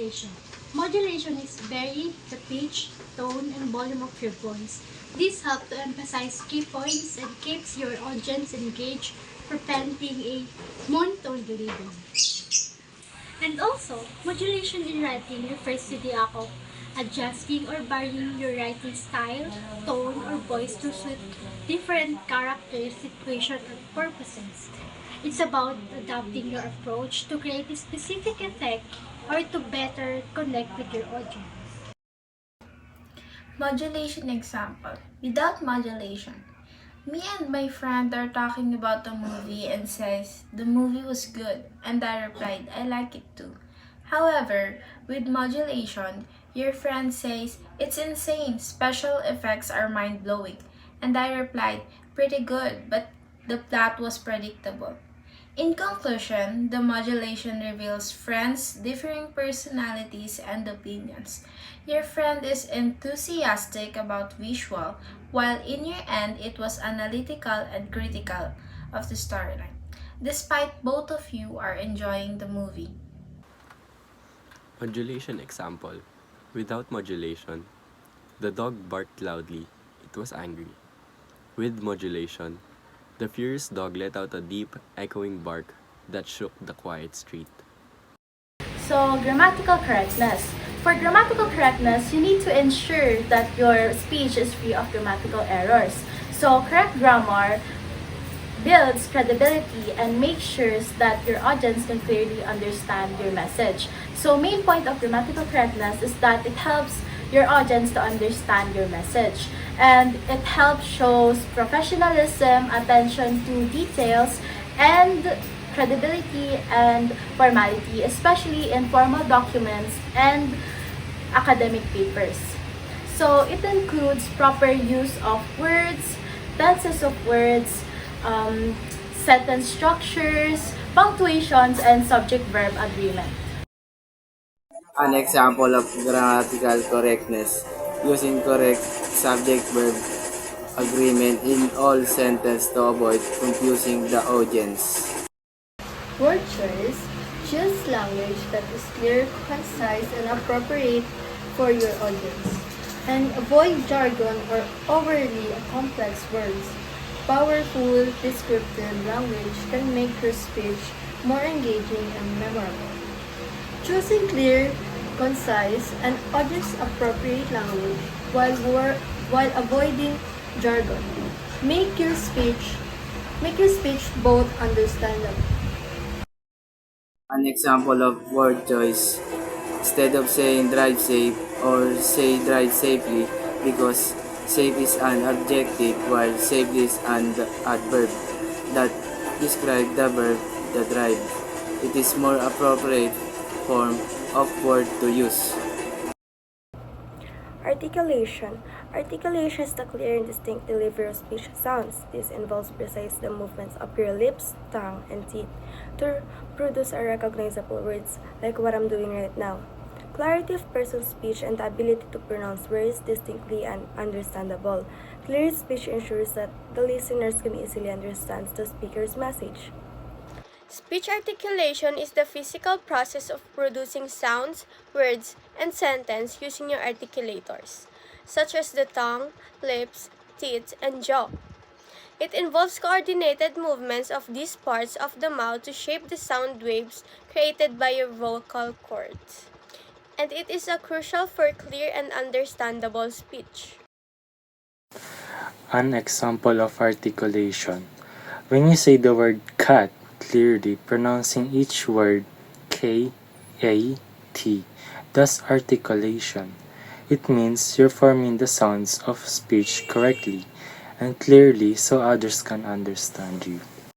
modulation. Modulation is vary the pitch, tone, and volume of your voice. This helps to emphasize key points and keeps your audience engaged, preventing a monotone delivery. And also, modulation in writing refers to the act of adjusting or varying your writing style, tone, or voice to suit different characters, situations, or purposes. It's about adapting your approach to create a specific effect or to better connect with your audience. Modulation example. Without modulation, me and my friend are talking about the movie and says the movie was good, and I replied I like it too. However, with modulation, your friend says it's insane, special effects are mind-blowing, and I replied pretty good, but the plot was predictable. In conclusion, the modulation reveals friends' differing personalities and opinions. Your friend is enthusiastic about visual, while in your end it was analytical and critical of the storyline. Despite both of you are enjoying the movie. Modulation example. Without modulation, the dog barked loudly. It was angry. With modulation, the furious dog let out a deep, echoing bark that shook the quiet street. So, grammatical correctness. For grammatical correctness, you need to ensure that your speech is free of grammatical errors. So, correct grammar builds credibility and makes sure that your audience can clearly understand your message. So, main point of grammatical correctness is that it helps your audience to understand your message. And it helps shows professionalism, attention to details, and credibility and formality, especially in formal documents and academic papers. So it includes proper use of words, tenses of words, sentence structures, punctuations, and subject-verb agreement. An example of grammatical correctness using correct subject-verb agreement in all sentences to avoid confusing the audience. Word choice. Choose language that is clear, concise, and appropriate for your audience. And avoid jargon or overly complex words. Powerful, descriptive language can make your speech more engaging and memorable. Choosing clear, concise, and audience-appropriate language while avoiding jargon. Make your speech both understandable. An example of word choice. Instead of saying drive safe or say drive safely because safe is an adjective while safely is an adverb that describe the verb the drive. It is more appropriate form of word to use. Articulation. Articulation is the clear and distinct delivery of speech sounds. This involves precise the movements of your lips, tongue, and teeth to produce a recognizable words like what I'm doing right now. Clarity of person's speech and the ability to pronounce words distinctly and understandable. Clear speech ensures that the listeners can easily understand the speaker's message. Speech articulation is the physical process of producing sounds, words, and sentence using your articulators, such as the tongue, lips, teeth, and jaw. It involves coordinated movements of these parts of the mouth to shape the sound waves created by your vocal cords. And it is crucial for clear and understandable speech. An example of articulation. When you say the word cat, clearly pronouncing each word K, A, T, thus articulation. It means you're forming the sounds of speech correctly and clearly so others can understand you.